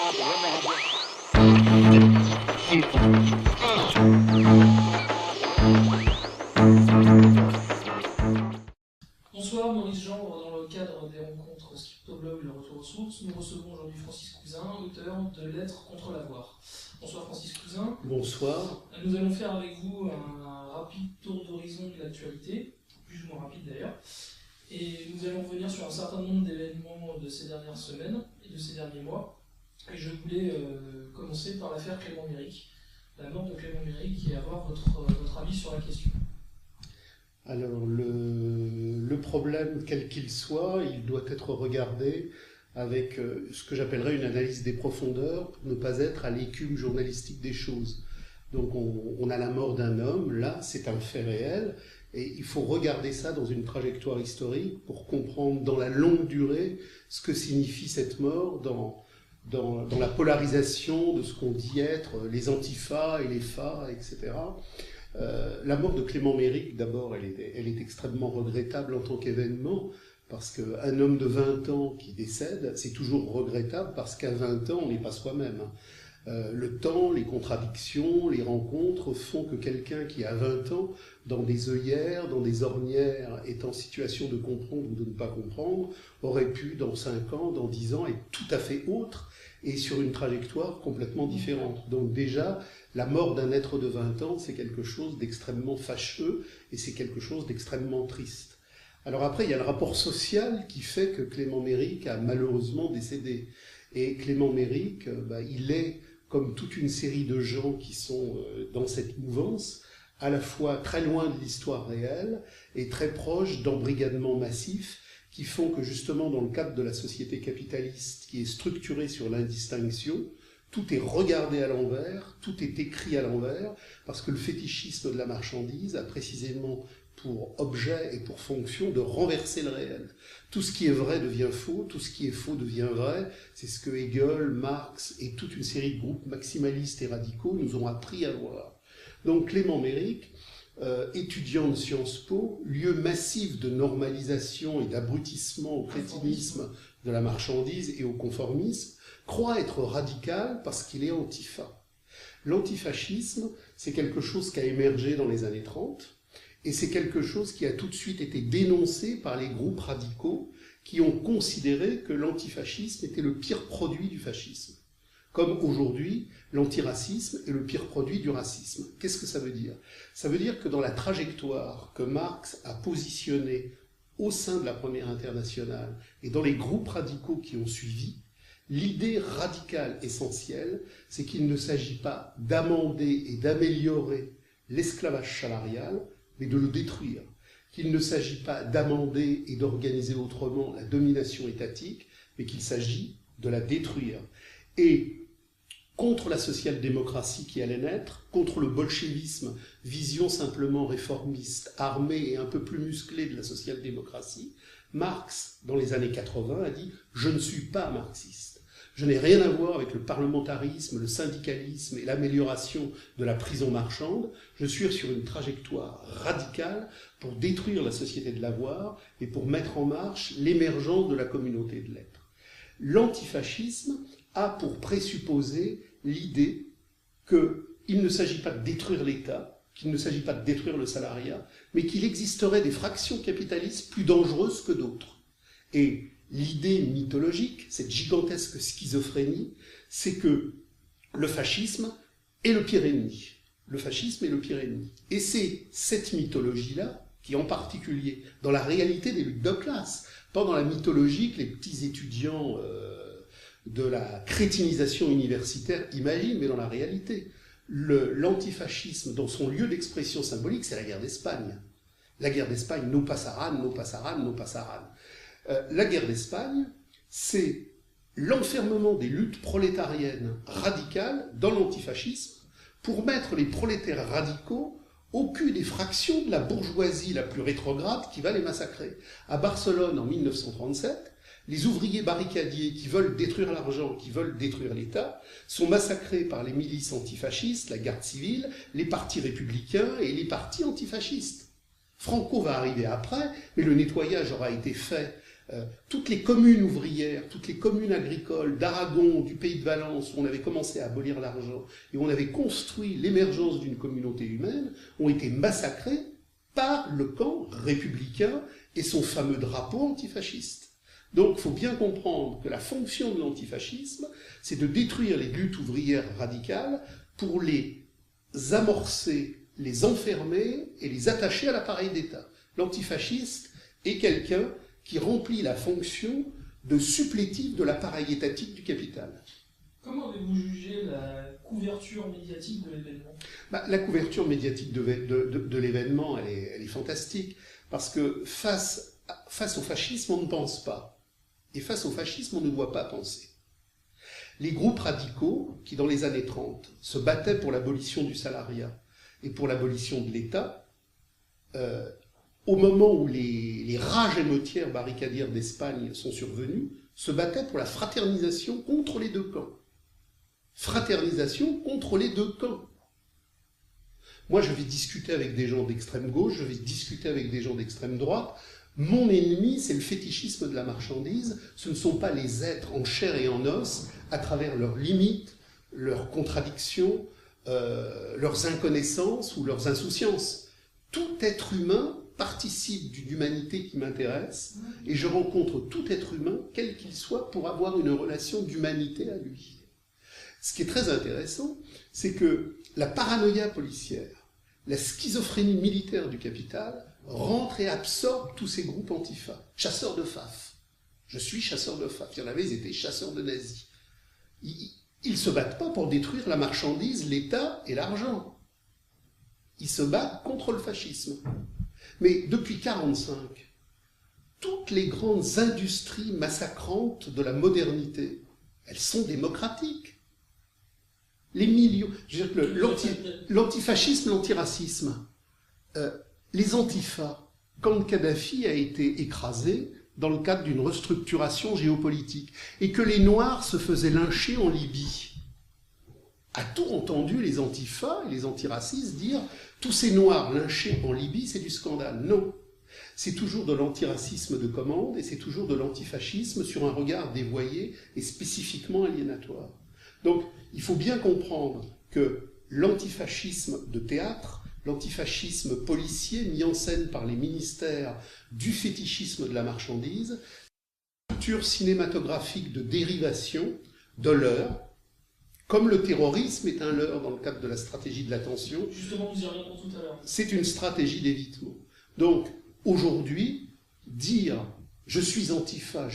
Bonsoir, Maurice Gendre, dans le cadre des rencontres Scriptoblog Le Retour aux Sources, nous recevons aujourd'hui Francis Cousin, auteur de Lettres contre l'avoir. Bonsoir Francis Cousin. Bonsoir. Nous allons faire avec vous un rapide tour d'horizon de l'actualité, plus ou moins rapide d'ailleurs, et nous allons revenir sur un certain nombre d'événements de ces dernières semaines et de ces derniers mois. Et je voulais commencer par l'affaire Clément Méric, la mort de Clément Méric, et avoir votre avis sur la question. Alors, le problème, quel qu'il soit, il doit être regardé avec ce que j'appellerais une analyse des profondeurs, pour ne pas être à l'écume journalistique des choses. Donc, on a la mort d'un homme, là, c'est un fait réel, et il faut regarder ça dans une trajectoire historique pour comprendre dans la longue durée ce que signifie cette mort dans la polarisation de ce qu'on dit être les antifas et les fas, etc. La mort de Clément Méric, d'abord, elle est extrêmement regrettable en tant qu'événement, parce qu'un homme de 20 ans qui décède, c'est toujours regrettable, parce qu'à 20 ans, on n'est pas soi-même. Le temps, les contradictions, les rencontres font que quelqu'un qui a 20 ans, dans des œillères, dans des ornières, est en situation de comprendre ou de ne pas comprendre, aurait pu, dans 5 ans, dans 10 ans, être tout à fait autre, et sur une trajectoire complètement différente. Donc déjà, la mort d'un être de 20 ans, c'est quelque chose d'extrêmement fâcheux, et c'est quelque chose d'extrêmement triste. Alors après, il y a le rapport social qui fait que Clément Méric a malheureusement décédé. Et Clément Méric, il est, comme toute une série de gens qui sont dans cette mouvance, à la fois très loin de l'histoire réelle et très proche d'embrigadements massifs qui font que justement dans le cadre de la société capitaliste qui est structurée sur l'indistinction, tout est regardé à l'envers, tout est écrit à l'envers, parce que le fétichisme de la marchandise a précisément pour objet et pour fonction de renverser le réel. Tout ce qui est vrai devient faux, tout ce qui est faux devient vrai. C'est ce que Hegel, Marx et toute une série de groupes maximalistes et radicaux nous ont appris à voir. Donc Clément Méric, étudiant de Sciences Po, lieu massif de normalisation et d'abrutissement au crétinisme de la marchandise et au conformisme, croit être radical parce qu'il est antifa. L'antifascisme, c'est quelque chose qui a émergé dans les années 30, et c'est quelque chose qui a tout de suite été dénoncé par les groupes radicaux qui ont considéré que l'antifascisme était le pire produit du fascisme. Comme aujourd'hui, l'antiracisme est le pire produit du racisme. Qu'est-ce que ça veut dire? Ça veut dire que dans la trajectoire que Marx a positionnée au sein de la Première Internationale et dans les groupes radicaux qui ont suivi, l'idée radicale essentielle, c'est qu'il ne s'agit pas d'amender et d'améliorer l'esclavage salarial, mais de le détruire. Qu'il ne s'agit pas d'amender et d'organiser autrement la domination étatique, mais qu'il s'agit de la détruire. Et contre la social-démocratie qui allait naître, contre le bolchevisme, vision simplement réformiste, armée et un peu plus musclée de la social-démocratie, Marx, dans les années 80, a dit « Je ne suis pas marxiste. Je n'ai rien à voir avec le parlementarisme, le syndicalisme et l'amélioration de la prison marchande. Je suis sur une trajectoire radicale pour détruire la société de l'avoir et pour mettre en marche l'émergence de la communauté de l'être. » L'antifascisme a pour présupposer l'idée qu'il ne s'agit pas de détruire l'État, qu'il ne s'agit pas de détruire le salariat, mais qu'il existerait des fractions capitalistes plus dangereuses que d'autres. Et l'idée mythologique, cette gigantesque schizophrénie, c'est que le fascisme est le pire ennemi. Le fascisme est le pire ennemi. Et c'est cette mythologie-là qui, en particulier, dans la réalité des luttes de classe, pas dans la mythologie que les petits étudiants de la crétinisation universitaire imaginent, mais dans la réalité. L'antifascisme, dans son lieu d'expression symbolique, c'est la guerre d'Espagne. La guerre d'Espagne, no pasaran, no pasaran, no pasaran. La guerre d'Espagne, c'est l'enfermement des luttes prolétariennes radicales dans l'antifascisme pour mettre les prolétaires radicaux au cul des fractions de la bourgeoisie la plus rétrograde qui va les massacrer. À Barcelone, en 1937, les ouvriers barricadiers qui veulent détruire l'argent, qui veulent détruire l'État, sont massacrés par les milices antifascistes, la garde civile, les partis républicains et les partis antifascistes. Franco va arriver après, mais le nettoyage aura été fait Toutes les communes ouvrières, toutes les communes agricoles d'Aragon, du Pays de Valence, où on avait commencé à abolir l'argent et où on avait construit l'émergence d'une communauté humaine, ont été massacrées par le camp républicain et son fameux drapeau antifasciste. Donc il faut bien comprendre que la fonction de l'antifascisme, c'est de détruire les luttes ouvrières radicales pour les amorcer, les enfermer et les attacher à l'appareil d'État. L'antifasciste est quelqu'un qui remplit la fonction de supplétif de l'appareil étatique du capital. Comment avez-vous jugé la couverture médiatique de l'événement ? La couverture médiatique de l'événement, elle est fantastique, parce que face au fascisme, on ne pense pas. Et face au fascisme, on ne doit pas penser. Les groupes radicaux, qui dans les années 30 se battaient pour l'abolition du salariat et pour l'abolition de l'État, au moment où les rages émeutières barricadières d'Espagne sont survenues, se battaient pour la fraternisation contre les deux camps. Fraternisation contre les deux camps. Moi, je vais discuter avec des gens d'extrême gauche, je vais discuter avec des gens d'extrême droite. Mon ennemi, c'est le fétichisme de la marchandise. Ce ne sont pas les êtres en chair et en os, à travers leurs limites, leurs contradictions, leurs inconnaissances ou leurs insouciances. Tout être humain participe d'une humanité qui m'intéresse, et je rencontre tout être humain, quel qu'il soit, pour avoir une relation d'humanité à lui. Ce qui est très intéressant, c'est que la paranoïa policière, la schizophrénie militaire du capital, rentre et absorbe tous ces groupes antifa. Chasseurs de FAF. Je suis chasseur de FAF. Il y en avait, ils étaient chasseurs de nazis. Ils ne se battent pas pour détruire la marchandise, l'État et l'argent. Ils se battent contre le fascisme. Mais depuis 1945, toutes les grandes industries massacrantes de la modernité, elles sont démocratiques. Les millions, je veux dire que l'antifascisme, l'antiracisme, les antifas, quand Kadhafi a été écrasé dans le cadre d'une restructuration géopolitique, et que les Noirs se faisaient lyncher en Libye, a-t-on entendu les antifas et les antiracistes dire « tous ces Noirs lynchés en Libye, c'est du scandale ». Non. C'est toujours de l'antiracisme de commande et c'est toujours de l'antifascisme sur un regard dévoyé et spécifiquement aliénatoire. Donc, il faut bien comprendre que l'antifascisme de théâtre, l'antifascisme policier mis en scène par les ministères du fétichisme de la marchandise, structure cinématographique de dérivation de leurre, comme le terrorisme est un leurre dans le cadre de la stratégie de l'attention. Justement, nous y reviendrons tout à l'heure. C'est une stratégie d'évitement. Donc, aujourd'hui, dire « je suis antifa »,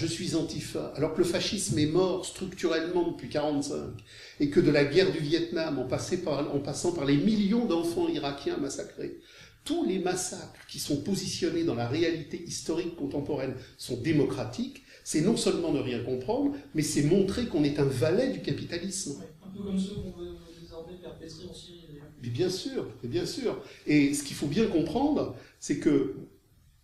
alors que le fascisme est mort structurellement depuis 1945, et que de la guerre du Vietnam, en passant par les millions d'enfants irakiens massacrés, tous les massacres qui sont positionnés dans la réalité historique contemporaine sont démocratiques, c'est non seulement ne rien comprendre, mais c'est montrer qu'on est un valet du capitalisme. Ouais, un peu comme ceux qu'on veut désormais perpétrer en Syrie, d'ailleurs. Mais bien sûr. Et ce qu'il faut bien comprendre, c'est que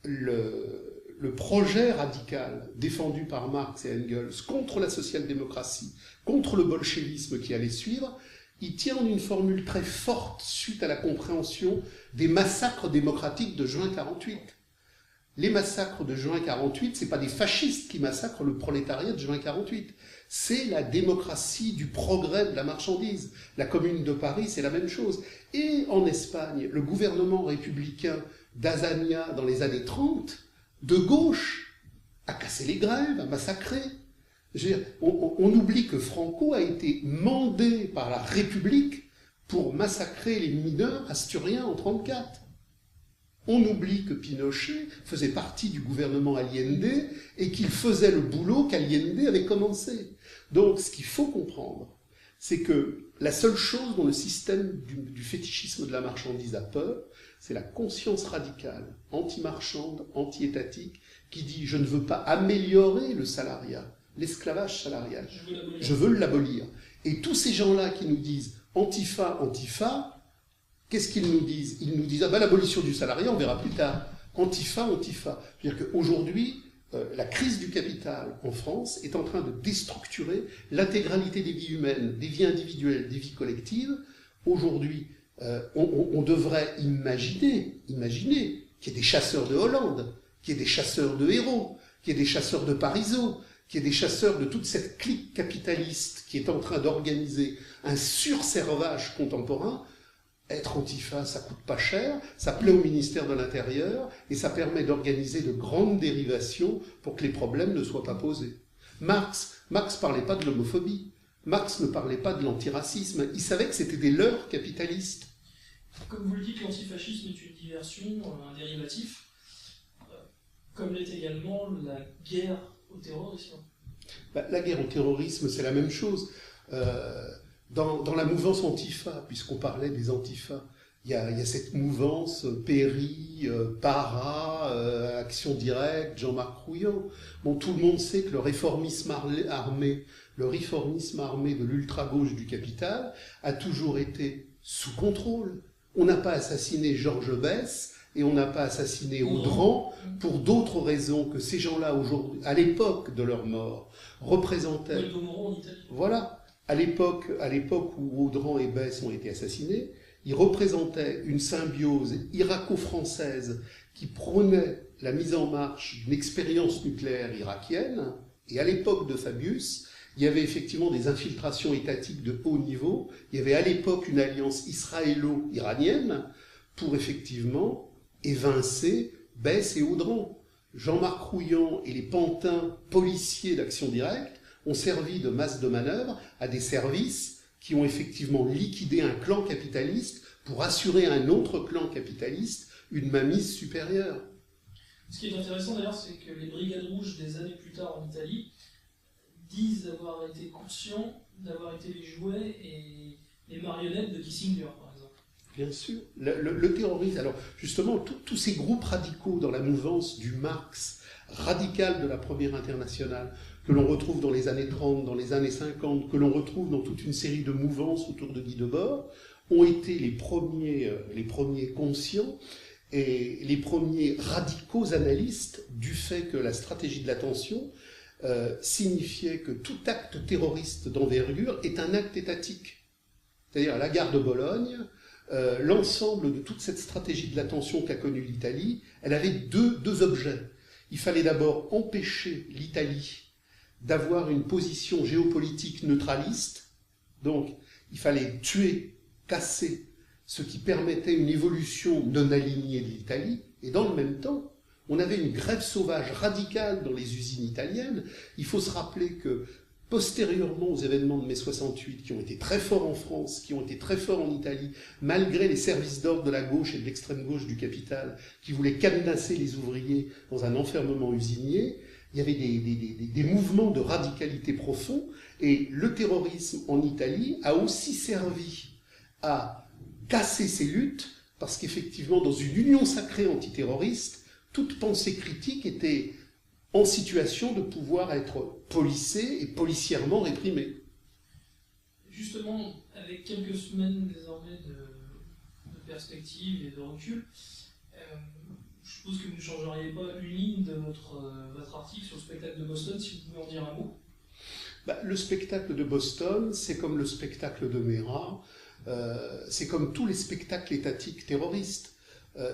le projet radical défendu par Marx et Engels contre la social-démocratie, contre le bolchevisme qui allait suivre, il tient en une formule très forte suite à la compréhension des massacres démocratiques de juin 1948. Les massacres de juin 1948, ce n'est pas des fascistes qui massacrent le prolétariat de juin 1948. C'est la démocratie du progrès de la marchandise. La Commune de Paris, c'est la même chose. Et en Espagne, le gouvernement républicain d'Azania dans les années 30, de gauche, a cassé les grèves, a massacré. On oublie que Franco a été mandé par la République pour massacrer les mineurs asturiens en 1934. On oublie que Pinochet faisait partie du gouvernement Allende et qu'il faisait le boulot qu'Allende avait commencé. Donc, ce qu'il faut comprendre, c'est que la seule chose dont le système du fétichisme de la marchandise a peur, c'est la conscience radicale, anti-marchande, anti-étatique, qui dit « je ne veux pas améliorer le salariat, l'esclavage salarial, je veux l'abolir ». Et tous ces gens-là qui nous disent « antifa, antifa », qu'est-ce qu'ils nous disent? Ils nous disent « ah ben l'abolition du salariat, on verra plus tard ». Antifa, antifa. C'est-à-dire qu'aujourd'hui, la crise du capital en France est en train de déstructurer l'intégralité des vies humaines, des vies individuelles, des vies collectives. Aujourd'hui, on devrait imaginer qu'il y ait des chasseurs de Hollande, qu'il y ait des chasseurs de Hérault, qu'il y ait des chasseurs de Parisot, qu'il y ait des chasseurs de toute cette clique capitaliste qui est en train d'organiser un surservage contemporain. Être antifa, ça coûte pas cher, ça plaît au ministère de l'Intérieur et ça permet d'organiser de grandes dérivations pour que les problèmes ne soient pas posés. Marx parlait pas de l'homophobie, Marx ne parlait pas de l'antiracisme, il savait que c'était des leurres capitalistes. Comme vous le dites, l'antifascisme est une diversion, un dérivatif, comme l'est également la guerre au terrorisme. La guerre au terrorisme, c'est la même chose. Dans la mouvance antifa, puisqu'on parlait des antifas, il y a cette mouvance Péry, Para, Action Directe, Jean-Marc Rouillon. Bon, tout le monde sait que le réformisme armé de l'ultra-gauche du capital a toujours été sous contrôle. On n'a pas assassiné Georges Besse et on n'a pas assassiné Audran pour d'autres raisons que ces gens-là, aujourd'hui, à l'époque de leur mort, représentaient... Voilà. À l'époque où Audran et Besse ont été assassinés, ils représentaient une symbiose irako-française qui prônait la mise en marche d'une expérience nucléaire irakienne. Et à l'époque de Fabius, il y avait effectivement des infiltrations étatiques de haut niveau. Il y avait à l'époque une alliance israélo-iranienne pour effectivement évincer Besse et Audran. Jean-Marc Rouillon et les pantins policiers d'Action Directe ont servi de masse de manœuvre à des services qui ont effectivement liquidé un clan capitaliste pour assurer à un autre clan capitaliste une mainmise supérieure. Ce qui est intéressant d'ailleurs, c'est que les Brigades Rouges des années plus tard en Italie disent avoir été conscients, d'avoir été les jouets et les marionnettes de Kissinger, par exemple. Bien sûr. Le terrorisme, alors justement, tous ces groupes radicaux dans la mouvance du Marx, radical de la Première Internationale, que l'on retrouve dans les années 30, dans les années 50, que l'on retrouve dans toute une série de mouvances autour de Guy Debord, ont été les premiers conscients et les premiers radicaux analystes du fait que la stratégie de l'attention signifiait que tout acte terroriste d'envergure est un acte étatique. C'est-à-dire à la gare de Bologne, l'ensemble de toute cette stratégie de l'attention qu'a connue l'Italie, elle avait deux objets. Il fallait d'abord empêcher l'Italie d'avoir une position géopolitique neutraliste, donc il fallait tuer, casser ce qui permettait une évolution non alignée de l'Italie, et dans le même temps, on avait une grève sauvage radicale dans les usines italiennes. Il faut se rappeler que, postérieurement aux événements de mai 68, qui ont été très forts en France, qui ont été très forts en Italie, malgré les services d'ordre de la gauche et de l'extrême gauche du capital, qui voulaient cadenasser les ouvriers dans un enfermement usinier, il y avait des mouvements de radicalité profonds, et le terrorisme en Italie a aussi servi à casser ces luttes, parce qu'effectivement, dans une union sacrée antiterroriste, toute pensée critique était en situation de pouvoir être policée et policièrement réprimée. Justement, avec quelques semaines désormais de perspective et de recul, je suppose que vous ne changeriez pas une ligne de votre article sur le spectacle de Boston, si vous pouvez en dire un mot. Le spectacle de Boston, c'est comme le spectacle de Merat, c'est comme tous les spectacles étatiques terroristes.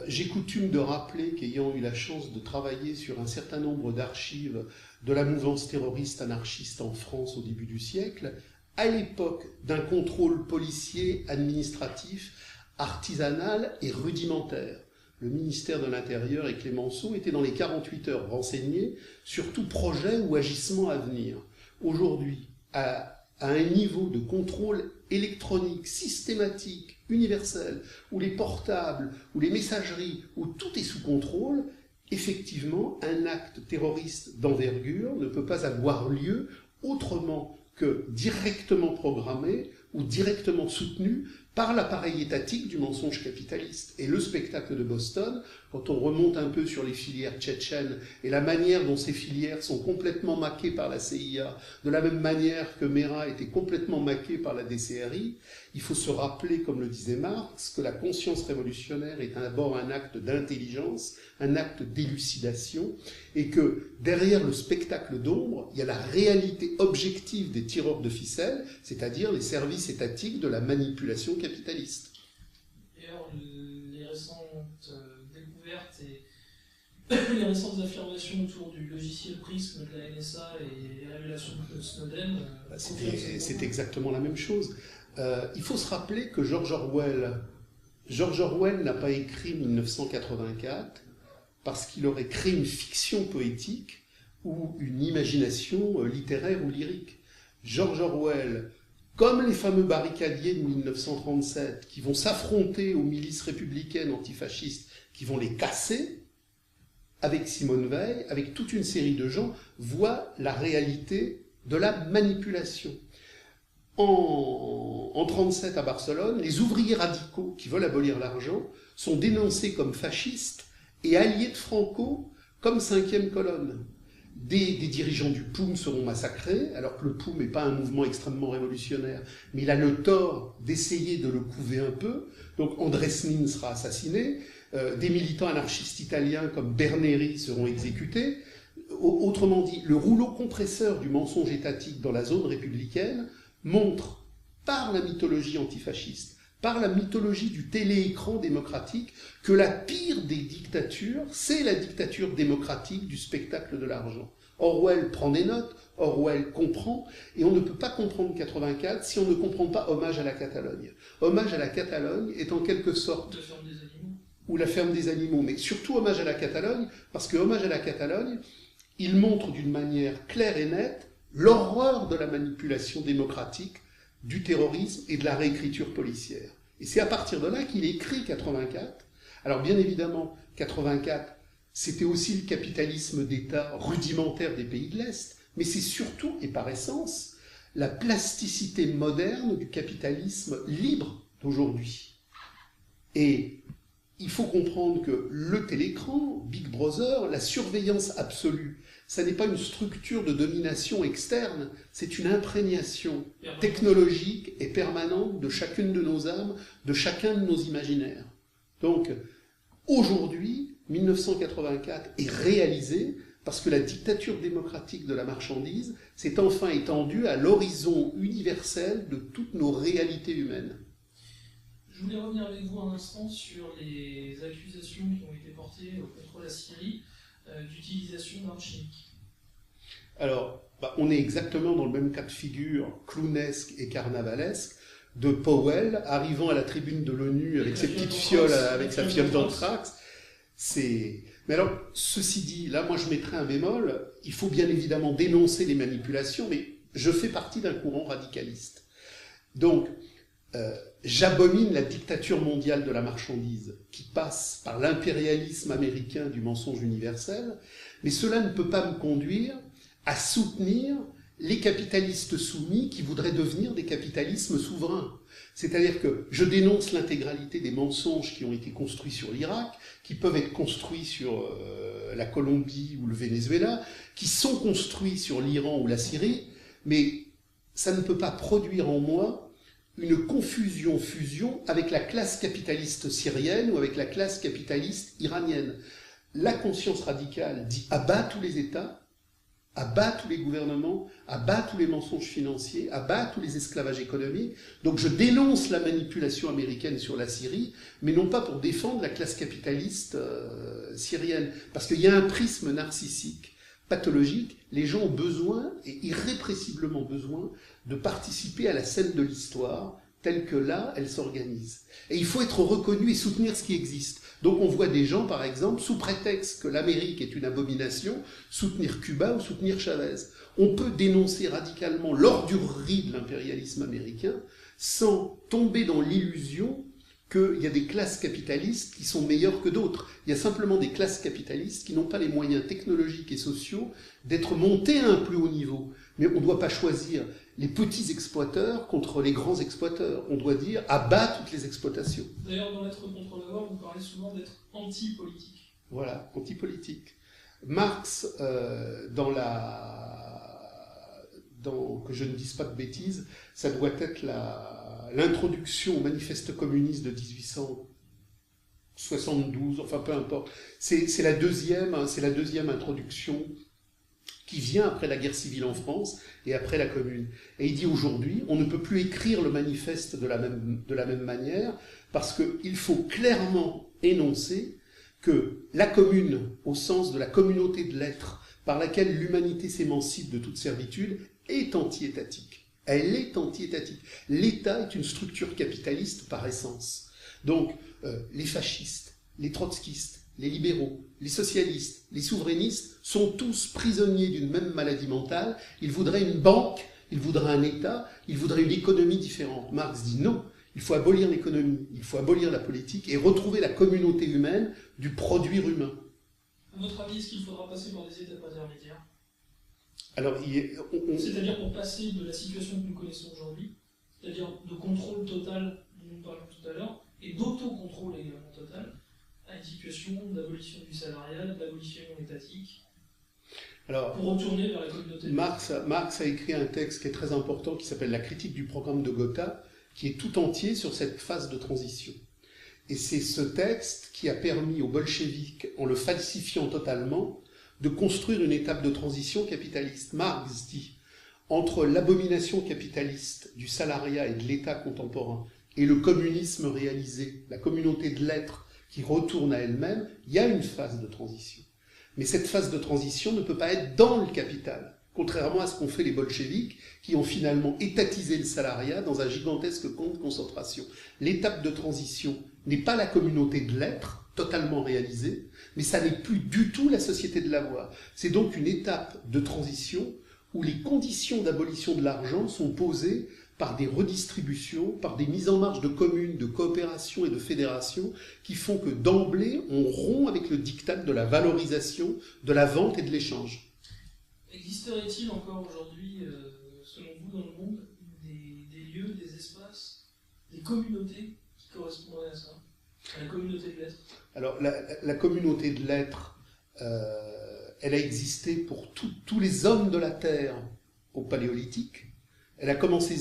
J'ai coutume de rappeler qu'ayant eu la chance de travailler sur un certain nombre d'archives de la mouvance terroriste anarchiste en France au début du siècle, à l'époque d'un contrôle policier, administratif, artisanal et rudimentaire. Le ministère de l'Intérieur et Clémenceau étaient dans les 48 heures renseignés sur tout projet ou agissement à venir. Aujourd'hui, à un niveau de contrôle électronique, systématique, universel, où les portables, où les messageries, où tout est sous contrôle, effectivement, un acte terroriste d'envergure ne peut pas avoir lieu autrement que directement programmé ou directement soutenu par l'appareil étatique du mensonge capitaliste. Et le spectacle de Boston, quand on remonte un peu sur les filières tchétchènes et la manière dont ces filières sont complètement maquées par la CIA, de la même manière que Merat était complètement maqué par la DCRI, il faut se rappeler, comme le disait Marx, que la conscience révolutionnaire est d'abord un acte d'intelligence, un acte d'élucidation, et que derrière le spectacle d'ombre, il y a la réalité objective des tireurs de ficelles, c'est-à-dire les services étatiques de la manipulation capitaliste. D'ailleurs, les récentes découvertes les récentes affirmations autour du logiciel Prism de la NSA et les révélations de Snowden. C'est exactement la même chose. Il faut se rappeler que George Orwell n'a pas écrit 1984 parce qu'il aurait créé une fiction poétique ou une imagination littéraire ou lyrique. George Orwell, comme les fameux barricadiers de 1937 qui vont s'affronter aux milices républicaines antifascistes, qui vont les casser, avec Simone Veil, avec toute une série de gens, voit la réalité de la manipulation. En 1937 à Barcelone, les ouvriers radicaux qui veulent abolir l'argent sont dénoncés comme fascistes et alliés de Franco comme cinquième colonne. Des dirigeants du POUM seront massacrés, alors que le POUM n'est pas un mouvement extrêmement révolutionnaire, mais il a le tort d'essayer de le couver un peu. Donc Andrés Nin sera assassiné, des militants anarchistes italiens comme Berneri seront exécutés. Autrement dit, le rouleau compresseur du mensonge étatique dans la zone républicaine montre, par la mythologie antifasciste, par la mythologie du téléécran démocratique, que la pire des dictatures, c'est la dictature démocratique du spectacle de l'argent. Orwell prend des notes, Orwell comprend, et on ne peut pas comprendre 84 si on ne comprend pas Hommage à la Catalogne. Hommage à la Catalogne est en quelque sorte... La ferme des animaux. Ou la ferme des animaux, mais surtout Hommage à la Catalogne, parce que Hommage à la Catalogne, il montre d'une manière claire et nette l'horreur de la manipulation démocratique, du terrorisme et de la réécriture policière. Et c'est à partir de là qu'il écrit 84. Alors bien évidemment, 84, c'était aussi le capitalisme d'État rudimentaire des pays de l'Est, mais c'est surtout, et par essence, la plasticité moderne du capitalisme libre d'aujourd'hui. Et il faut comprendre que le télécran, Big Brother, la surveillance absolue, ça n'est pas une structure de domination externe, c'est une imprégnation technologique et permanente de chacune de nos âmes, de chacun de nos imaginaires. Donc, aujourd'hui, 1984 est réalisé parce que la dictature démocratique de la marchandise s'est enfin étendue à l'horizon universel de toutes nos réalités humaines. Je voulais revenir avec vous un instant sur les accusations qui ont été portées contre la Syrie d'utilisation d'armes chimiques. Alors, on est exactement dans le même cas de figure clownesque et carnavalesque de Powell arrivant à la tribune de l'ONU avec ses petites fioles, avec sa fiole d'anthrax. Mais alors, ceci dit, là, moi je mettrais un bémol, il faut bien évidemment dénoncer les manipulations, mais je fais partie d'un courant radicaliste. Donc, j'abomine la dictature mondiale de la marchandise qui passe par l'impérialisme américain du mensonge universel, mais cela ne peut pas me conduire à soutenir les capitalistes soumis qui voudraient devenir des capitalismes souverains. C'est-à-dire que je dénonce l'intégralité des mensonges qui ont été construits sur l'Irak, qui peuvent être construits sur la Colombie ou le Venezuela, qui sont construits sur l'Iran ou la Syrie, mais ça ne peut pas produire en moi une confusion-fusion avec la classe capitaliste syrienne ou avec la classe capitaliste iranienne. La conscience radicale dit à bas tous les États, à bas tous les gouvernements, à bas tous les mensonges financiers, à bas tous les esclavages économiques. Donc je dénonce la manipulation américaine sur la Syrie, mais non pas pour défendre la classe capitaliste syrienne, parce qu'il y a un prisme narcissique, pathologique. Les gens ont besoin, et irrépressiblement besoin, de participer à la scène de l'histoire, telle que là, elle s'organise. Et il faut être reconnu et soutenir ce qui existe. Donc on voit des gens, par exemple, sous prétexte que l'Amérique est une abomination, soutenir Cuba ou soutenir Chavez. On peut dénoncer radicalement l'ordurerie de l'impérialisme américain sans tomber dans l'illusion qu'il y a des classes capitalistes qui sont meilleures que d'autres. Il y a simplement des classes capitalistes qui n'ont pas les moyens technologiques et sociaux d'être montées à un plus haut niveau. Mais on ne doit pas choisir les petits exploiteurs contre les grands exploiteurs. On doit dire à bas toutes les exploitations. D'ailleurs, dans Lettres contre la mort, vous parlez souvent d'être anti-politique. Voilà, anti-politique. Marx, que je ne dise pas de bêtises, ça doit être l'introduction au manifeste communiste de 1872, enfin peu importe. C'est la deuxième introduction qui vient après la guerre civile en France et après la Commune. Et il dit aujourd'hui, on ne peut plus écrire le manifeste de la même manière, parce qu'il faut clairement énoncer que la commune, au sens de la communauté de l'être, par laquelle l'humanité s'émancipe de toute servitude, est anti-étatique. Elle est anti-étatique. L'État est une structure capitaliste par essence. Donc, les fascistes, les trotskistes, les libéraux, les socialistes, les souverainistes sont tous prisonniers d'une même maladie mentale. Ils voudraient une banque, ils voudraient un État, ils voudraient une économie différente. Marx dit non, il faut abolir l'économie, il faut abolir la politique et retrouver la communauté humaine du produire humain. À votre avis, est-ce qu'il faudra passer par des étapes intermédiaires? Alors, c'est-à-dire pour passer de la situation que nous connaissons aujourd'hui, c'est-à-dire de contrôle total dont nous parlions tout à l'heure, et d'autocontrôle également total, à une situation d'abolition du salariat, d'abolition étatique, alors, pour retourner vers la communauté. Marx a écrit un texte qui est très important, qui s'appelle « La critique du programme de Gotha », qui est tout entier sur cette phase de transition. Et c'est ce texte qui a permis aux bolcheviks, en le falsifiant totalement, de construire une étape de transition capitaliste. Marx dit, entre l'abomination capitaliste du salariat et de l'État contemporain et le communisme réalisé, la communauté de l'être qui retourne à elle-même, il y a une phase de transition. Mais cette phase de transition ne peut pas être dans le capital, contrairement à ce qu'ont fait les bolcheviks, qui ont finalement étatisé le salariat dans un gigantesque camp de concentration. L'étape de transition n'est pas la communauté de l'être, totalement réalisée, mais ça n'est plus du tout la société de l'avoir. C'est donc une étape de transition où les conditions d'abolition de l'argent sont posées par des redistributions, par des mises en marche de communes, de coopération et de fédérations qui font que d'emblée, on rompt avec le diktat de la valorisation, de la vente et de l'échange. Existerait-il encore aujourd'hui, selon vous, dans le monde, des lieux, des espaces, des communautés qui correspondraient à ça, à la communauté de l'être? Alors, la communauté de l'être, elle a existé pour tous les hommes de la Terre au Paléolithique. Elle a commencé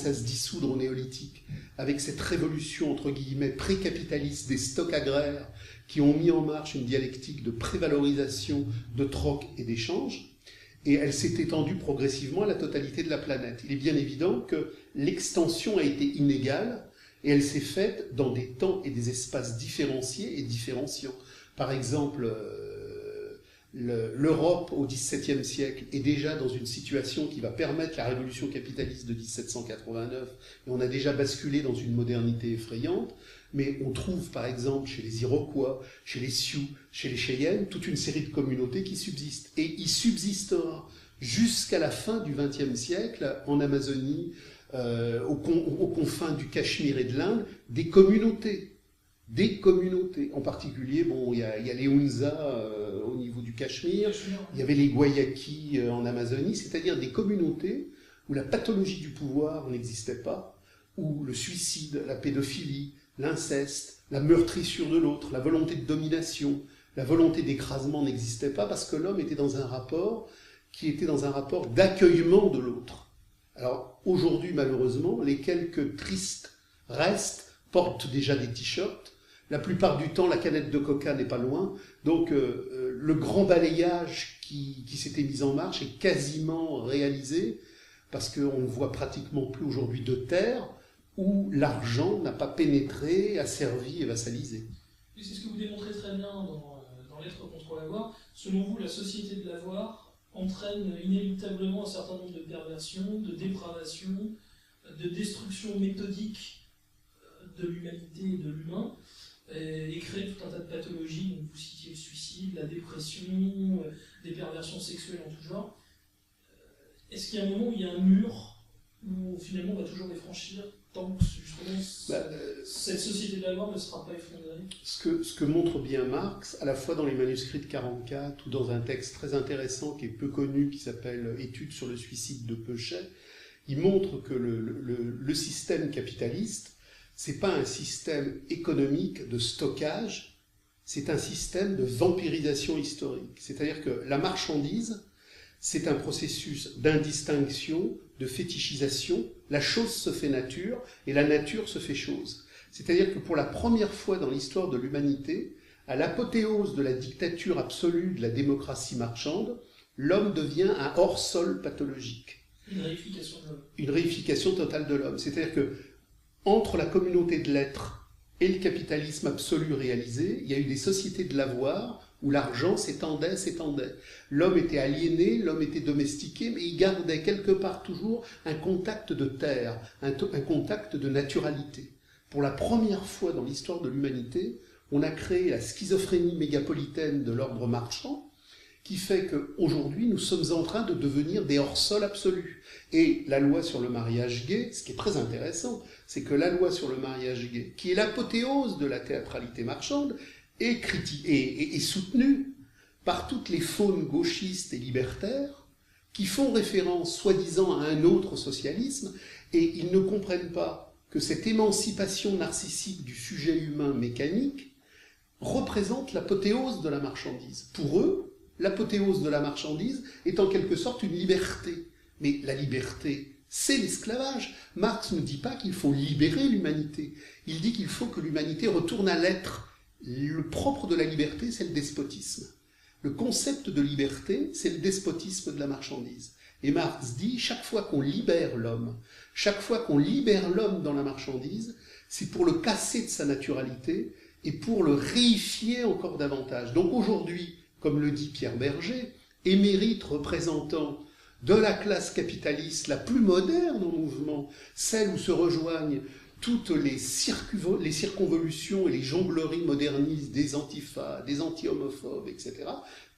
à se dissoudre au Néolithique, avec cette révolution, entre guillemets, pré-capitaliste des stocks agraires qui ont mis en marche une dialectique de prévalorisation, de troc et d'échange. Et elle s'est étendue progressivement à la totalité de la planète. Il est bien évident que l'extension a été inégale, et elle s'est faite dans des temps et des espaces différenciés et différenciants. Par exemple, l'Europe au XVIIe siècle est déjà dans une situation qui va permettre la révolution capitaliste de 1789, et on a déjà basculé dans une modernité effrayante, mais on trouve par exemple chez les Iroquois, chez les Sioux, chez les Cheyennes, toute une série de communautés qui subsistent. Et il subsistera jusqu'à la fin du XXe siècle, en Amazonie, aux confins du Cachemire et de l'Inde, des communautés. En particulier, bon, il y a les Hunza au niveau du Cachemire, il y avait les Guayakis en Amazonie, c'est-à-dire des communautés où la pathologie du pouvoir n'existait pas, où le suicide, la pédophilie, l'inceste, la meurtrissure de l'autre, la volonté de domination, la volonté d'écrasement n'existait pas parce que l'homme était dans un rapport qui était dans un rapport d'accueillement de l'autre. Alors aujourd'hui, malheureusement, les quelques tristes restes portent déjà des t-shirts. La plupart du temps, la canette de coca n'est pas loin. Donc, le grand balayage qui s'était mis en marche est quasiment réalisé parce qu'on ne voit pratiquement plus aujourd'hui de terre où l'argent n'a pas pénétré, asservi et vassalisé. Et c'est ce que vous démontrez très bien dans l'être contre l'avoir. Selon vous, la société de l'avoir entraîne inéluctablement un certain nombre de perversions, de dépravations, de destruction méthodique de l'humanité et de l'humain, et crée tout un tas de pathologies. Donc vous citiez le suicide, la dépression, des perversions sexuelles en tout genre. Est-ce qu'il y a un moment où il y a un mur où finalement on va toujours les franchir tant que justement cette société de l'avoir ne sera pas effondrée? Ce que montre bien Marx, à la fois dans les manuscrits de 44 ou dans un texte très intéressant qui est peu connu, qui s'appelle « Études sur le suicide de Peuchet », il montre que le système capitaliste, c'est pas un système économique de stockage, c'est un système de vampirisation historique. C'est-à-dire que la marchandise, c'est un processus d'indistinction, de fétichisation. La chose se fait nature et la nature se fait chose. C'est-à-dire que pour la première fois dans l'histoire de l'humanité, à l'apothéose de la dictature absolue de la démocratie marchande, l'homme devient un hors-sol pathologique. Une réification de l'homme. Une réification totale de l'homme. C'est-à-dire que entre la communauté de l'être et le capitalisme absolu réalisé, il y a eu des sociétés de l'avoir où l'argent s'étendait. L'homme était aliéné, l'homme était domestiqué, mais il gardait quelque part toujours un contact de terre, un contact de naturalité. Pour la première fois dans l'histoire de l'humanité, on a créé la schizophrénie mégapolitaine de l'ordre marchand, qui fait qu'aujourd'hui, nous sommes en train de devenir des hors-sol absolus. Et la loi sur le mariage gay, ce qui est très intéressant, c'est que la loi sur le mariage gay, qui est l'apothéose de la théâtralité marchande, est soutenue par toutes les faunes gauchistes et libertaires qui font référence soi-disant à un autre socialisme, et ils ne comprennent pas que cette émancipation narcissique du sujet humain mécanique représente l'apothéose de la marchandise. Pour eux, l'apothéose de la marchandise est en quelque sorte une liberté. Mais la liberté, c'est l'esclavage. Marx ne dit pas qu'il faut libérer l'humanité. Il dit qu'il faut que l'humanité retourne à l'être. Le propre de la liberté, c'est le despotisme. Le concept de liberté, c'est le despotisme de la marchandise. Et Marx dit, chaque fois qu'on libère l'homme, chaque fois qu'on libère l'homme dans la marchandise, c'est pour le casser de sa naturalité et pour le réifier encore davantage. Donc aujourd'hui, comme le dit Pierre Berger, émérite représentant de la classe capitaliste la plus moderne en mouvement, celle où se rejoignent toutes les circonvolutions et les jongleries modernistes des antifas, des anti-homophobes, etc.,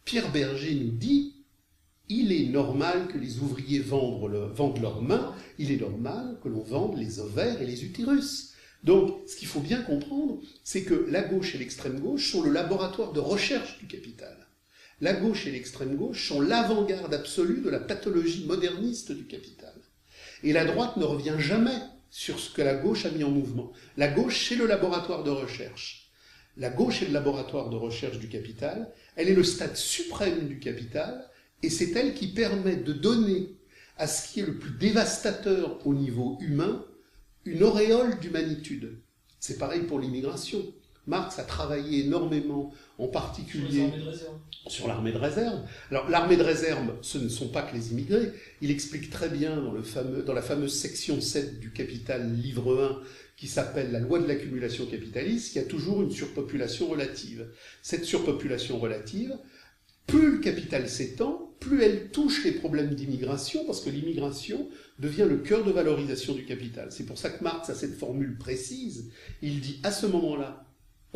Pierre Berger nous dit « Il est normal que les ouvriers vendent leurs mains, il est normal que l'on vende les ovaires et les utérus. » Donc, ce qu'il faut bien comprendre, c'est que la gauche et l'extrême gauche sont le laboratoire de recherche du capital. La gauche et l'extrême gauche sont l'avant-garde absolue de la pathologie moderniste du capital. Et la droite ne revient jamais sur ce que la gauche a mis en mouvement. La gauche, c'est le laboratoire de recherche. La gauche est le laboratoire de recherche du capital, elle est le stade suprême du capital, et c'est elle qui permet de donner à ce qui est le plus dévastateur au niveau humain une auréole d'humanitude. C'est pareil pour l'immigration. Marx a travaillé énormément, en particulier sur l'armée de réserve. Alors l'armée de réserve, ce ne sont pas que les immigrés. Il explique très bien dans la fameuse section 7 du Capital, livre 1, qui s'appelle la loi de l'accumulation capitaliste, qu'il y a toujours une surpopulation relative. Cette surpopulation relative, plus le capital s'étend, plus elle touche les problèmes d'immigration, parce que l'immigration devient le cœur de valorisation du capital. C'est pour ça que Marx a cette formule précise. Il dit, à ce moment-là,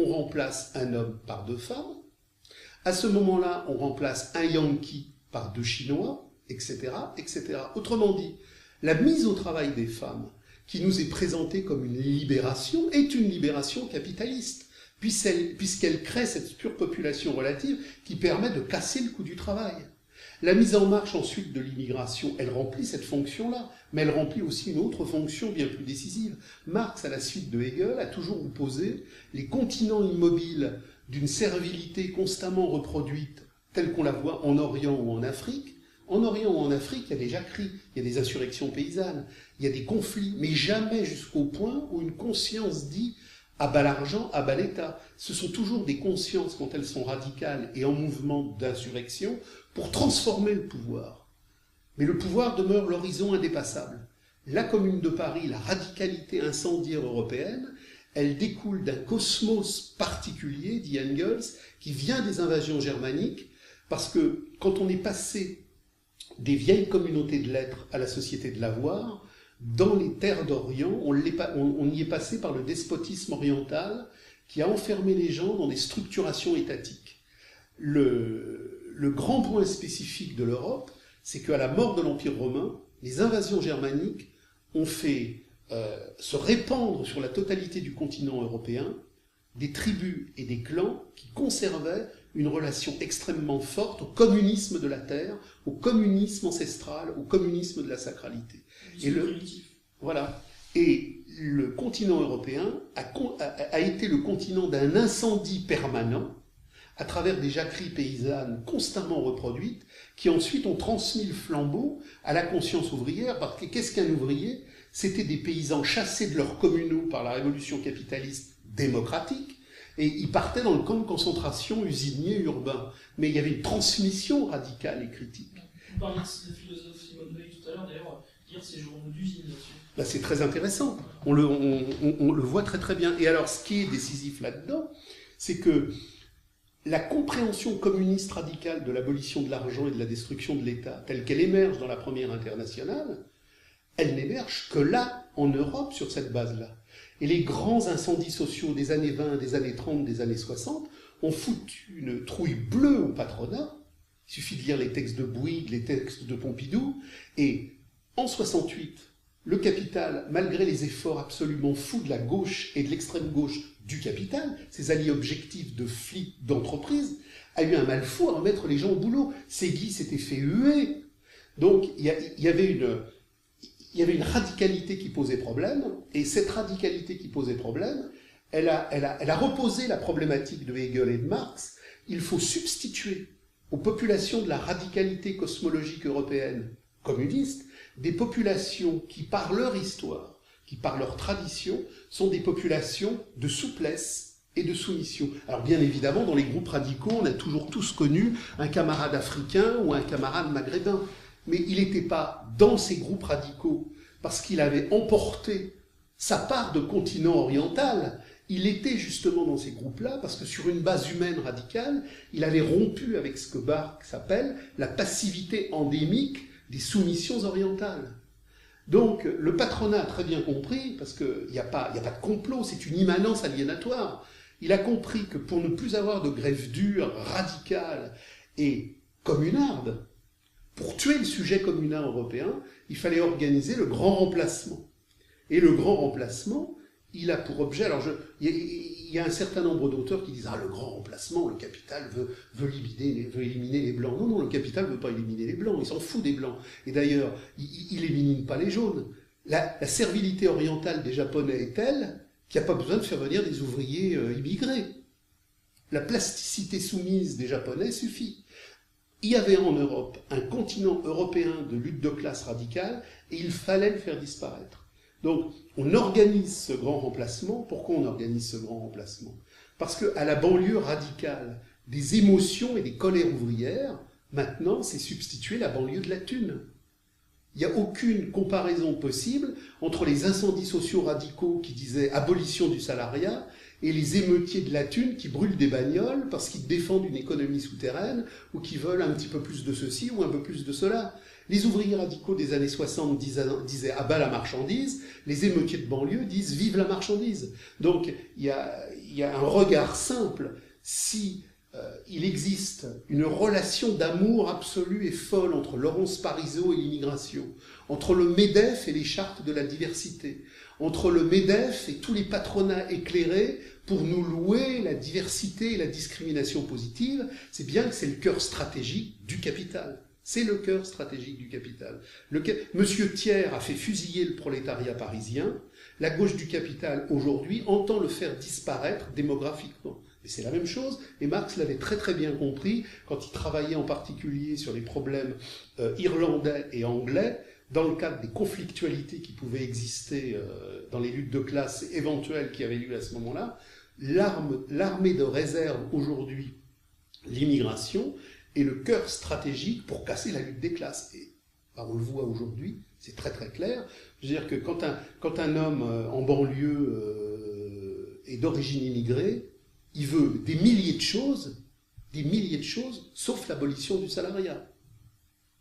on remplace un homme par 2 femmes. À ce moment-là, on remplace un Yankee par 2 Chinois, etc., etc. Autrement dit, la mise au travail des femmes, qui nous est présentée comme une libération, est une libération capitaliste, puisqu'elle crée cette surpopulation relative qui permet de casser le coût du travail. La mise en marche ensuite de l'immigration, elle remplit cette fonction-là, mais elle remplit aussi une autre fonction bien plus décisive. Marx, à la suite de Hegel, a toujours opposé les continents immobiles d'une servilité constamment reproduite, telle qu'on la voit en Orient ou en Afrique. En Orient ou en Afrique, il y a des jacqueries, il y a des insurrections paysannes, il y a des conflits, mais jamais jusqu'au point où une conscience dit « à bas l'argent, à bas l'État ». Ce sont toujours des consciences, quand elles sont radicales et en mouvement d'insurrection, pour transformer le pouvoir. Mais le pouvoir demeure l'horizon indépassable. La Commune de Paris, la radicalité incendiaire européenne, elle découle d'un cosmos particulier, dit Engels, qui vient des invasions germaniques, parce que quand on est passé des vieilles communautés de lettres à la société de l'avoir, dans les terres d'Orient, on y est passé par le despotisme oriental qui a enfermé les gens dans des structurations étatiques. Le grand point spécifique de l'Europe, c'est qu'à la mort de l'Empire romain, les invasions germaniques ont fait se répandre sur la totalité du continent européen des tribus et des clans qui conservaient une relation extrêmement forte au communisme de la terre, au communisme ancestral, au communisme de la sacralité. Voilà. Et le continent européen a été le continent d'un incendie permanent, à travers des jacqueries paysannes constamment reproduites, qui ensuite ont transmis le flambeau à la conscience ouvrière, parce que qu'est-ce qu'un ouvrier? C'était des paysans chassés de leurs communaux par la révolution capitaliste démocratique, et ils partaient dans le camp de concentration usinier urbain. Mais il y avait une transmission radicale et critique. Vous parliez de philosophe Simone Veil tout à l'heure, d'ailleurs, lire ses journaux d'usine là-dessus. Là, c'est très intéressant. On le voit très très bien. Et alors, ce qui est décisif là-dedans, c'est que la compréhension communiste radicale de l'abolition de l'argent et de la destruction de l'État, telle qu'elle émerge dans la Première Internationale, elle n'émerge que là, en Europe, sur cette base-là. Et les grands incendies sociaux des années 20, des années 30, des années 60 ont foutu une trouille bleue au patronat. Il suffit de lire les textes de Bouygues, les textes de Pompidou. Et en 68, le capital, malgré les efforts absolument fous de la gauche et de l'extrême gauche du capital, ses alliés objectifs de flics d'entreprise, a eu un mal fou à remettre les gens au boulot. Segui s'était fait huer. Donc il y avait une radicalité qui posait problème, et cette radicalité qui posait problème, elle a reposé la problématique de Hegel et de Marx. Il faut substituer aux populations de la radicalité cosmologique européenne communiste des populations qui, par leur histoire, qui, par leur tradition, sont des populations de souplesse et de soumission. Alors bien évidemment, dans les groupes radicaux, on a toujours tous connu un camarade africain ou un camarade maghrébin. Mais il n'était pas dans ces groupes radicaux parce qu'il avait emporté sa part de continent oriental. Il était justement dans ces groupes-là parce que sur une base humaine radicale, il avait rompu avec ce que Barthes appelle la passivité endémique des soumissions orientales. Donc le patronat a très bien compris, parce qu'il n'y a pas de complot, c'est une immanence aliénatoire. Il a compris que pour ne plus avoir de grève dure, radicale et communarde, pour tuer le sujet communard européen, il fallait organiser le grand remplacement. Et le grand remplacement, il a pour objet... Alors, il y a un certain nombre d'auteurs qui disent « Ah, le grand remplacement, le capital veut éliminer les blancs. » Non, le capital ne veut pas éliminer les blancs, il s'en fout des blancs. Et d'ailleurs, il élimine pas les jaunes. La servilité orientale des Japonais est telle qu'il n'y a pas besoin de faire venir des ouvriers immigrés. La plasticité soumise des Japonais suffit. Il y avait en Europe un continent européen de lutte de classe radicale et il fallait le faire disparaître. Donc, on organise ce grand remplacement. Pourquoi on organise ce grand remplacement? Parce qu'à la banlieue radicale des émotions et des colères ouvrières, maintenant, c'est substituer la banlieue de la thune. Il n'y a aucune comparaison possible entre les incendies sociaux radicaux qui disaient abolition du salariat et les émeutiers de la thune qui brûlent des bagnoles parce qu'ils défendent une économie souterraine ou qui veulent un petit peu plus de ceci ou un peu plus de cela. Les ouvriers radicaux des années 60 disaient « à bas la marchandise », les émeutiers de banlieue disent « vive la marchandise ». Donc il y a un regard simple. Si il existe une relation d'amour absolue et folle entre Laurence Parisot et l'immigration, entre le MEDEF et les chartes de la diversité, entre le MEDEF et tous les patronats éclairés pour nous louer la diversité et la discrimination positive, c'est bien que c'est le cœur stratégique du capital. C'est le cœur stratégique du capital. Monsieur Thiers a fait fusiller le prolétariat parisien. La gauche du capital, aujourd'hui, entend le faire disparaître démographiquement. Et c'est la même chose, et Marx l'avait très très bien compris quand il travaillait en particulier sur les problèmes irlandais et anglais, dans le cadre des conflictualités qui pouvaient exister dans les luttes de classe éventuelles qui avaient lieu à ce moment-là. L'armée de réserve aujourd'hui, l'immigration, est le cœur stratégique pour casser la lutte des classes. Et on le voit aujourd'hui, c'est très très clair. Je veux dire que quand un homme en banlieue est d'origine immigrée, il veut des milliers de choses, sauf l'abolition du salariat.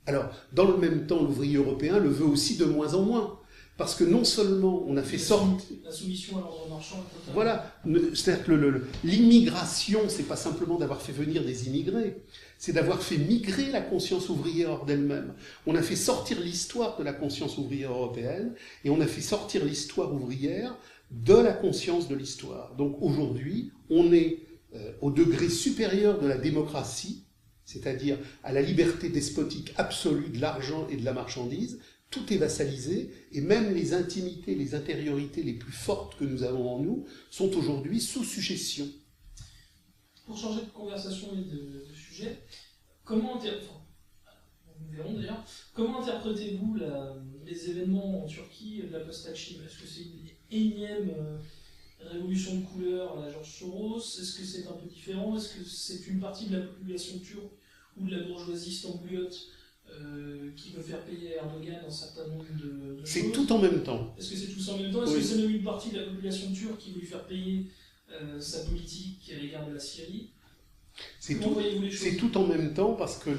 Alors, dans le même temps, l'ouvrier européen le veut aussi de moins en moins. Parce que non seulement on a fait sortir... La soumission à l'ordre marchand... Voilà. C'est-à-dire que l'immigration, c'est pas simplement d'avoir fait venir des immigrés, c'est d'avoir fait migrer la conscience ouvrière hors d'elle-même. On a fait sortir l'histoire de la conscience ouvrière européenne, et on a fait sortir l'histoire ouvrière de la conscience de l'histoire. Donc aujourd'hui, on est au degré supérieur de la démocratie, c'est-à-dire à la liberté despotique absolue de l'argent et de la marchandise. Tout est vassalisé, et même les intimités, les intériorités les plus fortes que nous avons en nous sont aujourd'hui sous suggestion. Pour changer de conversation et de sujet, comment interprétez-vous les événements en Turquie de la post-Taksim? Est-ce que c'est une énième révolution de couleur à la George Soros? Est-ce que c'est un peu différent? Est-ce que c'est une partie de la population turque ou de la bourgeoisie stambouliote qui veut faire payer Erdogan un certain nombre de C'est choses. tout en même temps. Est-ce que c'est tout ça en même temps? Est-ce que c'est même une partie de la population turque qui veut lui faire payer sa politique à l'égard de la Syrie? C'est tout en même temps parce que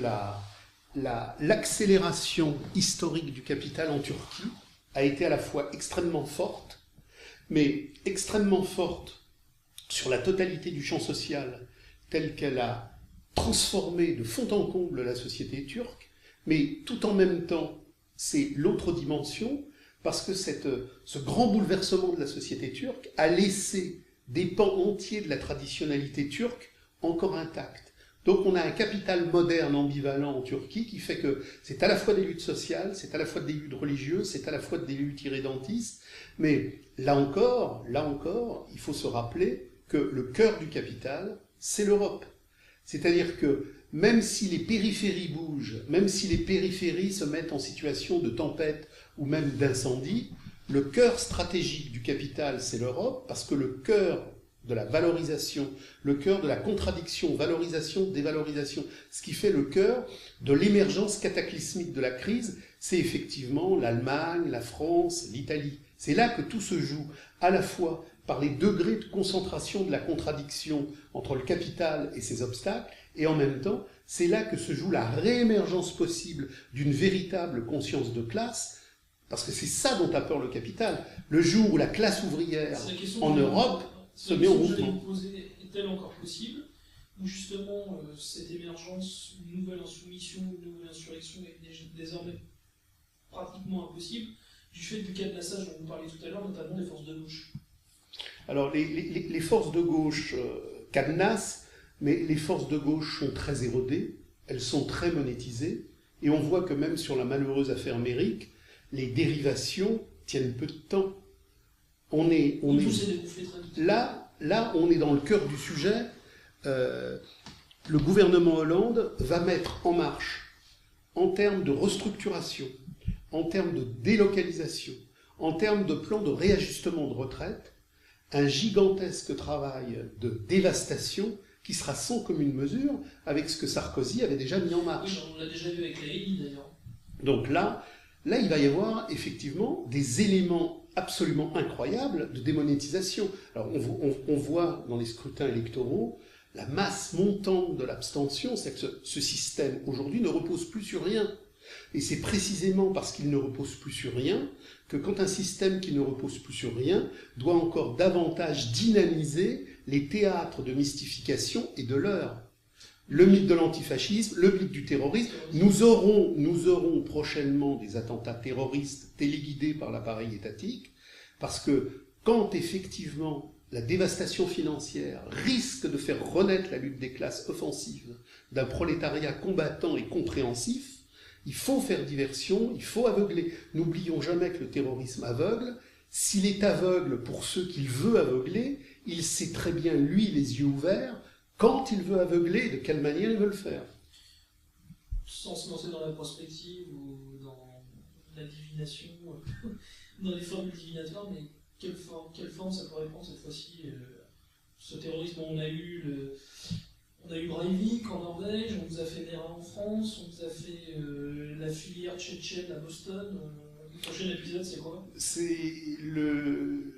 l'accélération historique du capital en Turquie a été à la fois extrêmement forte, mais extrêmement forte sur la totalité du champ social, tel qu'elle a transformé de fond en comble la société turque, mais tout en même temps, c'est l'autre dimension, parce que ce grand bouleversement de la société turque a laissé des pans entiers de la traditionnalité turque encore intacts. Donc on a un capital moderne ambivalent en Turquie qui fait que c'est à la fois des luttes sociales, c'est à la fois des luttes religieuses, c'est à la fois des luttes irrédentistes, mais là encore, il faut se rappeler que le cœur du capital, c'est l'Europe. C'est-à-dire que même si les périphéries bougent, même si les périphéries se mettent en situation de tempête ou même d'incendie, le cœur stratégique du capital, c'est l'Europe, parce que le cœur de la valorisation, le cœur de la contradiction, valorisation, dévalorisation, ce qui fait le cœur de l'émergence cataclysmique de la crise, c'est effectivement l'Allemagne, la France, l'Italie. C'est là que tout se joue, à la fois par les degrés de concentration de la contradiction entre le capital et ses obstacles, et en même temps, c'est là que se joue la réémergence possible d'une véritable conscience de classe, parce que c'est ça dont a peur le capital. Le jour où la classe ouvrière en Europe se met en mouvement. Est-elle encore possible? Ou justement, cette émergence, une nouvelle insoumission, une nouvelle insurrection est désormais pratiquement impossible, du fait du cadenassage dont vous parliez tout à l'heure, notamment des forces de gauche? Alors, les forces de gauche cadenassent, mais les forces de gauche sont très érodées, elles sont très monétisées, et on voit que même sur la malheureuse affaire Méric, les dérivations tiennent peu de temps. Là, on est dans le cœur du sujet. Le gouvernement Hollande va mettre en marche, en termes de restructuration, en termes de délocalisation, en termes de plan de réajustement de retraite, un gigantesque travail de dévastation qui sera sans commune mesure avec ce que Sarkozy avait déjà mis en marche. Oui, on l'a déjà vu avec les d'ailleurs. Donc là, il va y avoir effectivement des éléments absolument incroyables de démonétisation. Alors on voit dans les scrutins électoraux la masse montante de l'abstention, c'est que ce système aujourd'hui ne repose plus sur rien. Et c'est précisément parce qu'il ne repose plus sur rien que quand un système qui ne repose plus sur rien doit encore davantage dynamiser les théâtres de mystification et de leurre. Le mythe de l'antifascisme, le mythe du terrorisme. Nous aurons prochainement des attentats terroristes téléguidés par l'appareil étatique, parce que quand effectivement la dévastation financière risque de faire renaître la lutte des classes offensive d'un prolétariat combattant et compréhensif, il faut faire diversion, il faut aveugler. N'oublions jamais que le terrorisme aveugle. S'il est aveugle pour ceux qu'il veut aveugler, il sait très bien, lui, les yeux ouverts, quand il veut aveugler et de quelle manière il veut le faire. Sans se lancer dans la prospective ou dans la divination, dans les formules divinatoires, mais quelle forme ça pourrait prendre cette fois-ci ce terrorisme? On a eu Breivik en Norvège, on nous a fait Nera en France, on nous a fait la filière tchétchène à Boston. Le prochain épisode, c'est quoi? C'est le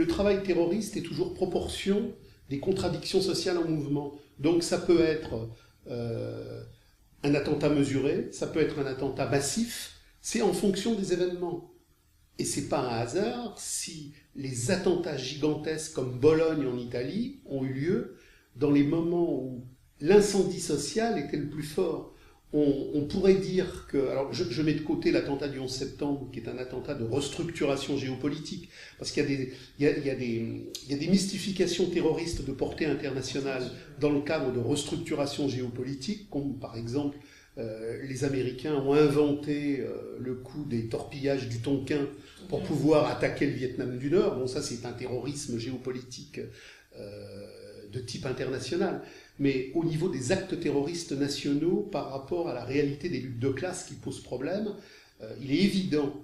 travail terroriste est toujours proportion des contradictions sociales en mouvement. Donc ça peut être un attentat mesuré, ça peut être un attentat massif, c'est en fonction des événements. Et c'est pas un hasard si les attentats gigantesques comme Bologne en Italie ont eu lieu dans les moments où l'incendie social était le plus fort. On pourrait dire que... Alors, je mets de côté l'attentat du 11 septembre, qui est un attentat de restructuration géopolitique, parce qu'il y a des mystifications terroristes de portée internationale dans le cadre de restructuration géopolitique, comme par exemple les Américains ont inventé le coup des torpillages du Tonkin pour pouvoir attaquer le Vietnam du Nord. Bon, ça c'est un terrorisme géopolitique de type international. Mais au niveau des actes terroristes nationaux par rapport à la réalité des luttes de classe qui posent problème, il est évident,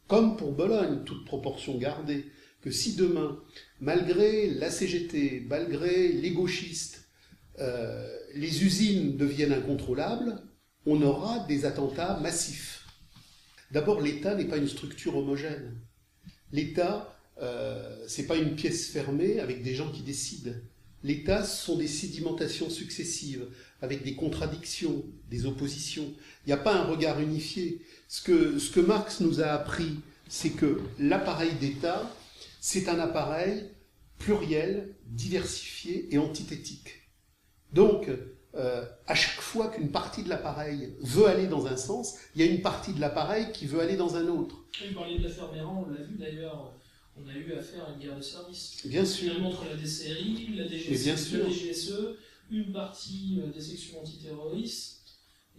comme pour Bologne, toute proportion gardée, que si demain, malgré la CGT, malgré les gauchistes, les usines deviennent incontrôlables, on aura des attentats massifs. D'abord, l'État n'est pas une structure homogène. L'État, c'est pas une pièce fermée avec des gens qui décident. L'État, ce sont des sédimentations successives, avec des contradictions, des oppositions. Il n'y a pas un regard unifié. Ce que Marx nous a appris, c'est que l'appareil d'État, c'est un appareil pluriel, diversifié et antithétique. Donc, à chaque fois qu'une partie de l'appareil veut aller dans un sens, il y a une partie de l'appareil qui veut aller dans un autre. Vous parliez de l'affaire Méran, on l'a vu d'ailleurs, on a eu affaire à une guerre de service. Bien sûr. Finalement, entre la DCRI, la DGSE, une partie des sections antiterroristes,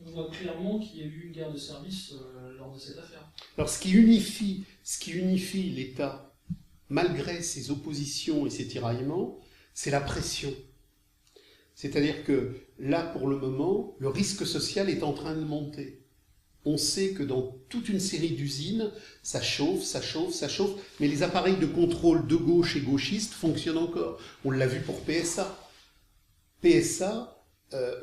on voit clairement qu'il y a eu une guerre de service lors de cette affaire. Alors, ce qui unifie l'État, malgré ses oppositions et ses tiraillements, c'est la pression. C'est-à-dire que là, pour le moment, le risque social est en train de monter. On sait que dans toute une série d'usines, ça chauffe, mais les appareils de contrôle de gauche et gauchistes fonctionnent encore. On l'a vu pour PSA. PSA,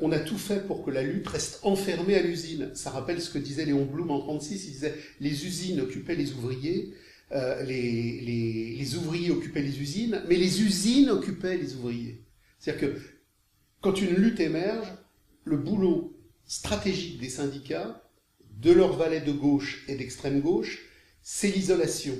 on a tout fait pour que la lutte reste enfermée à l'usine. Ça rappelle ce que disait Léon Blum en 1936. Il disait « les usines occupaient les ouvriers, les ouvriers occupaient les usines, mais les usines occupaient les ouvriers. » C'est-à-dire que quand une lutte émerge, le boulot stratégique des syndicats, de leurs valets de gauche et d'extrême gauche, c'est l'isolation,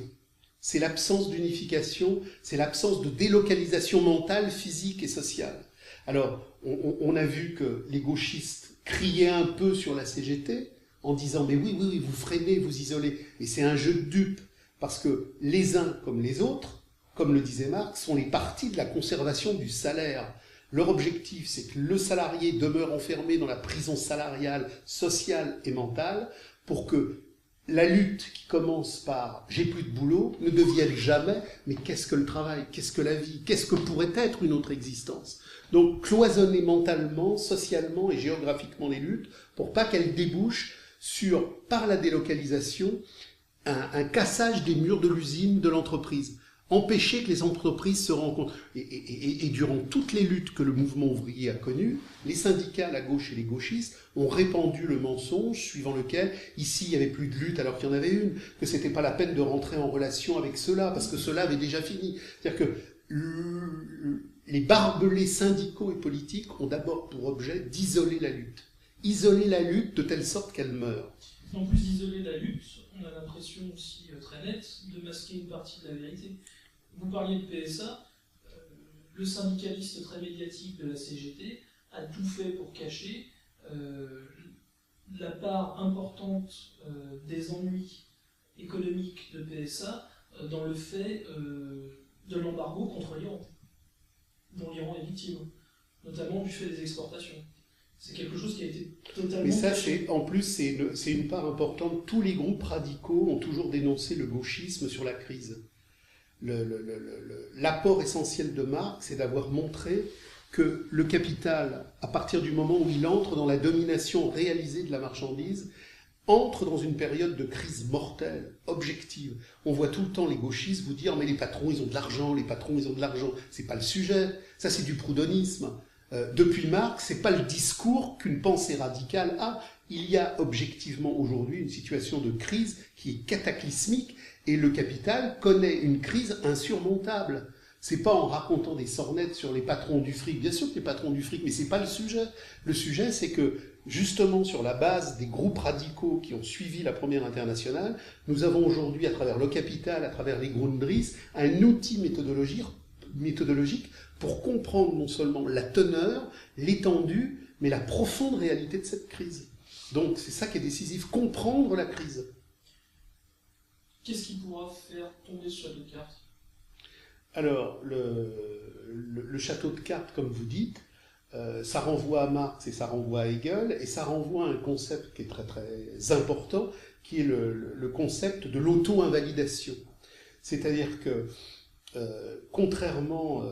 c'est l'absence d'unification, c'est l'absence de délocalisation mentale, physique et sociale. Alors, on a vu que les gauchistes criaient un peu sur la CGT en disant « mais oui, vous freinez, vous isolez ». Mais c'est un jeu de dupes, parce que les uns comme les autres, comme le disait Marx, sont les partis de la conservation du salaire. Leur objectif, c'est que le salarié demeure enfermé dans la prison salariale, sociale et mentale, pour que la lutte qui commence par « j'ai plus de boulot » ne devienne jamais « mais qu'est-ce que le travail, qu'est-ce que la vie, qu'est-ce que pourrait être une autre existence ?» Donc cloisonner mentalement, socialement et géographiquement les luttes, pour pas qu'elles débouchent sur, par la délocalisation, un cassage des murs de l'usine, de l'entreprise. Empêcher que les entreprises se rencontrent. Et durant toutes les luttes que le mouvement ouvrier a connues, les syndicats, la gauche et les gauchistes, ont répandu le mensonge suivant lequel, ici, il n'y avait plus de lutte alors qu'il y en avait une, que c'était pas la peine de rentrer en relation avec ceux-là, parce que ceux-là avaient déjà fini. C'est-à-dire que les barbelés syndicaux et politiques ont d'abord pour objet d'isoler la lutte. Isoler la lutte de telle sorte qu'elle meure. En plus d'isoler la lutte, on a l'impression aussi très nette de masquer une partie de la vérité. Vous parliez de PSA, le syndicaliste très médiatique de la CGT a tout fait pour cacher la part importante des ennuis économiques de PSA dans le fait de l'embargo contre l'Iran, dont l'Iran est victime, notamment du fait des exportations. C'est quelque chose qui a été totalement... Mais ça, en plus, c'est une part importante. Tous les groupes radicaux ont toujours dénoncé le gauchisme sur la crise. L'apport essentiel de Marx, c'est d'avoir montré que le capital, à partir du moment où il entre dans la domination réalisée de la marchandise, entre dans une période de crise mortelle, objective. On voit tout le temps les gauchistes vous dire « mais les patrons, ils ont de l'argent, les patrons, ils ont de l'argent ». C'est pas le sujet, ça c'est du proudhonisme. Depuis Marx, c'est pas le discours qu'une pensée radicale a. Il y a objectivement aujourd'hui une situation de crise qui est cataclysmique et le capital connaît une crise insurmontable. C'est pas en racontant des sornettes sur les patrons du fric. Bien sûr que les patrons du fric, mais c'est pas le sujet. Le sujet, c'est que justement sur la base des groupes radicaux qui ont suivi la Première Internationale, nous avons aujourd'hui, à travers le capital, à travers les Grundrisse, un outil méthodologique pour comprendre non seulement la teneur, l'étendue, mais la profonde réalité de cette crise. Donc c'est ça qui est décisif, comprendre la crise. Qu'est-ce qui pourra faire tomber ce château de cartes ? Alors, le château de cartes, comme vous dites, ça renvoie à Marx et ça renvoie à Hegel, et ça renvoie à un concept qui est très très important, qui est le concept de l'auto-invalidation. C'est-à-dire que, contrairement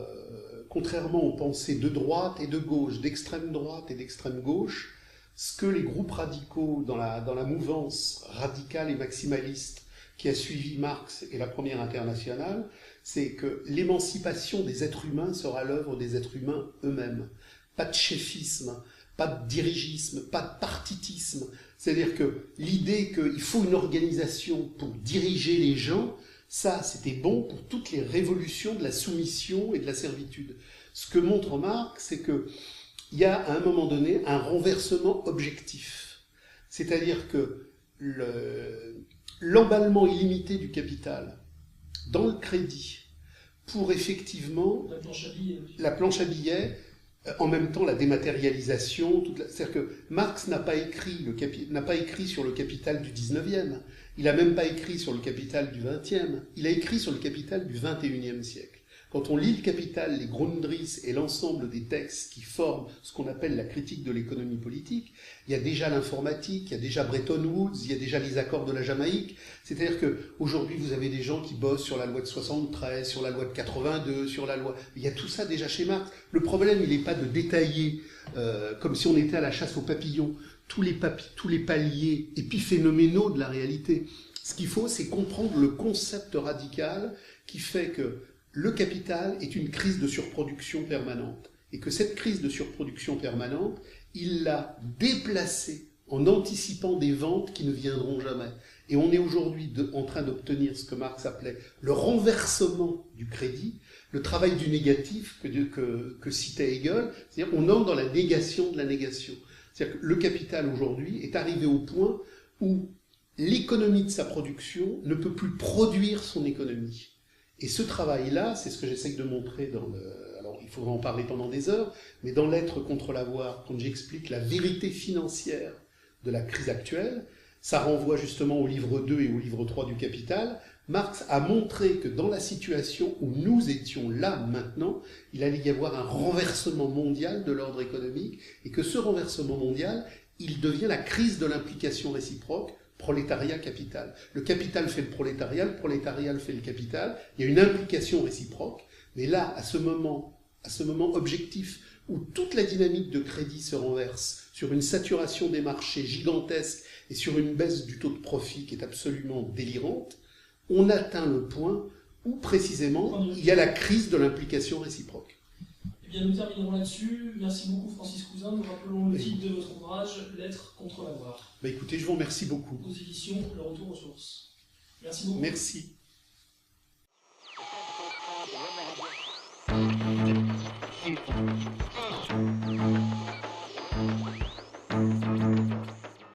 aux pensées de droite et de gauche, d'extrême droite et d'extrême gauche, ce que les groupes radicaux dans la mouvance radicale et maximaliste qui a suivi Marx et la Première Internationale, c'est que l'émancipation des êtres humains sera l'œuvre des êtres humains eux-mêmes. Pas de chefisme, pas de dirigisme, pas de partitisme. C'est-à-dire que l'idée qu'il faut une organisation pour diriger les gens, ça, c'était bon pour toutes les révolutions de la soumission et de la servitude. Ce que montre Marx, c'est qu'il y a à un moment donné un renversement objectif. C'est-à-dire que l'emballement illimité du capital dans le crédit pour effectivement la planche à billets, en même temps la dématérialisation, c'est-à-dire que Marx n'a pas écrit sur le capital du 19e, il n'a même pas écrit sur le capital du 20e, il a écrit sur le capital du 21e siècle. Quand on lit le Capital, les Grundrisse et l'ensemble des textes qui forment ce qu'on appelle la critique de l'économie politique, il y a déjà l'informatique, il y a déjà Bretton Woods, il y a déjà les accords de la Jamaïque. C'est-à-dire qu'aujourd'hui, vous avez des gens qui bossent sur la loi de 73, sur la loi de 82, sur la loi... Il y a tout ça déjà chez Marx. Le problème, il n'est pas de détailler, comme si on était à la chasse aux papillons, tous les paliers épiphénoménaux de la réalité. Ce qu'il faut, c'est comprendre le concept radical qui fait que le capital est une crise de surproduction permanente. Et que cette crise de surproduction permanente, il l'a déplacée en anticipant des ventes qui ne viendront jamais. Et on est aujourd'hui en train d'obtenir ce que Marx appelait le renversement du crédit, le travail du négatif que citait Hegel, c'est-à-dire on entre dans la négation de la négation. C'est-à-dire que le capital aujourd'hui est arrivé au point où l'économie de sa production ne peut plus produire son économie. Et ce travail-là, c'est ce que j'essaie de montrer dans alors il faudra en parler pendant des heures, mais dans L'être contre l'avoir, quand j'explique la vérité financière de la crise actuelle, ça renvoie justement au livre 2 et au livre 3 du Capital. Marx a montré que dans la situation où nous étions là maintenant, il allait y avoir un renversement mondial de l'ordre économique, et que ce renversement mondial, il devient la crise de l'implication réciproque, prolétariat-capital. Le capital fait le prolétariat le fait le capital. Il y a une implication réciproque. Mais là, à ce moment objectif où toute la dynamique de crédit se renverse sur une saturation des marchés gigantesque et sur une baisse du taux de profit qui est absolument délirante, on atteint le point où précisément il y a la crise de l'implication réciproque. Eh bien, nous terminerons là-dessus. Merci beaucoup, Francis Cousin. Nous rappelons le titre de votre ouvrage, L'être contre l'avoir. Écoutez, je vous remercie beaucoup. Aux éditions Le Retour aux sources. Merci beaucoup. Merci.